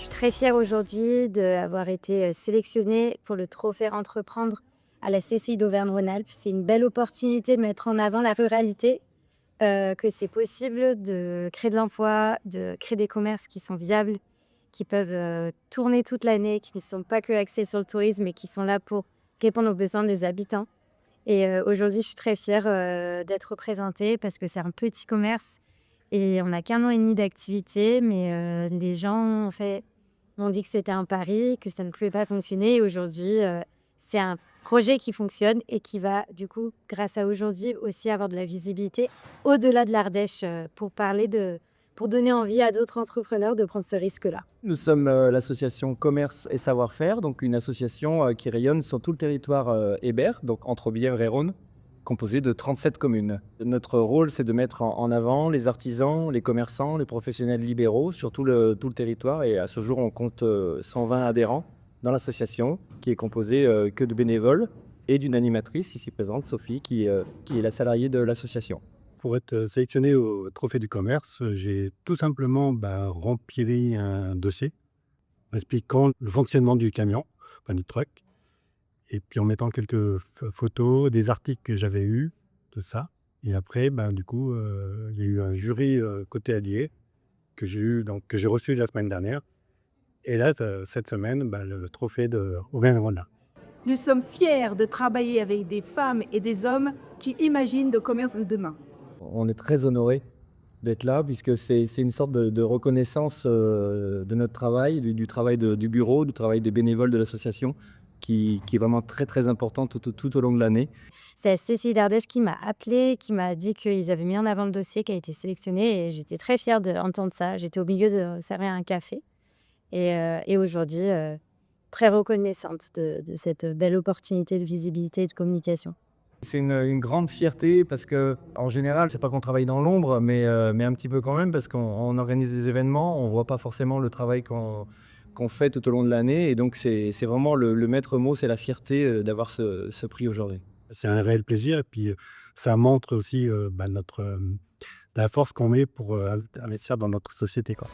suis très fière aujourd'hui d'avoir été sélectionnée pour le trophée Entreprendre à la CCI d'Auvergne-Rhône-Alpes. C'est une belle opportunité de mettre en avant la ruralité, que c'est possible de créer de l'emploi, de créer des commerces qui sont viables, qui peuvent tourner toute l'année, qui ne sont pas que axés sur le tourisme, mais qui sont là pour répondre aux besoins des habitants. Et aujourd'hui, je suis très fière d'être représentée parce que c'est un petit commerce et on n'a qu'1 an et demi d'activité, mais les gens, en fait, m'ont dit que c'était un pari, que ça ne pouvait pas fonctionner. Et aujourd'hui, c'est un projet qui fonctionne et qui va, du coup, grâce à aujourd'hui, aussi avoir de la visibilité au-delà de l'Ardèche pour donner envie à d'autres entrepreneurs de prendre ce risque-là. Nous sommes l'association Commerce et Savoir-faire, donc une association qui rayonne sur tout le territoire hébert, donc entre Bièvre et Rhône, composée de 37 communes. Notre rôle, c'est de mettre en avant les artisans, les commerçants, les professionnels libéraux sur tout le territoire. Et à ce jour, on compte 120 adhérents dans l'association, qui est composée que de bénévoles et d'une animatrice ici présente, Sophie, qui est la salariée de l'association. Pour être sélectionné au Trophée du commerce, j'ai tout simplement rempli un dossier expliquant le fonctionnement du camion, enfin du truck, et puis en mettant quelques photos, des articles que j'avais eus, tout ça. Et après, du coup, il y a eu un jury côté allié que j'ai reçu la semaine dernière. Et là, cette semaine, le trophée de Auvergne-Rhône-Alpes. Nous sommes fiers de travailler avec des femmes et des hommes qui imaginent le commerce de demain. On est très honorés d'être là, puisque c'est une sorte de reconnaissance de notre travail, du travail du bureau, du travail des bénévoles de l'association, qui est vraiment très très important tout au long de l'année. C'est la CCI d'Ardèche qui m'a appelée, qui m'a dit qu'ils avaient mis en avant le dossier qui a été sélectionné et j'étais très fière d'entendre ça. J'étais au milieu de servir un café et aujourd'hui, très reconnaissante de cette belle opportunité de visibilité et de communication. C'est une grande fierté parce qu'en général, c'est pas qu'on travaille dans l'ombre, mais un petit peu quand même, parce qu'on organise des événements, on voit pas forcément le travail qu'on fait tout au long de l'année. Et donc, c'est vraiment le maître mot, c'est la fierté d'avoir ce prix aujourd'hui. C'est un réel plaisir et puis ça montre aussi la force qu'on met pour investir dans notre société, quoi.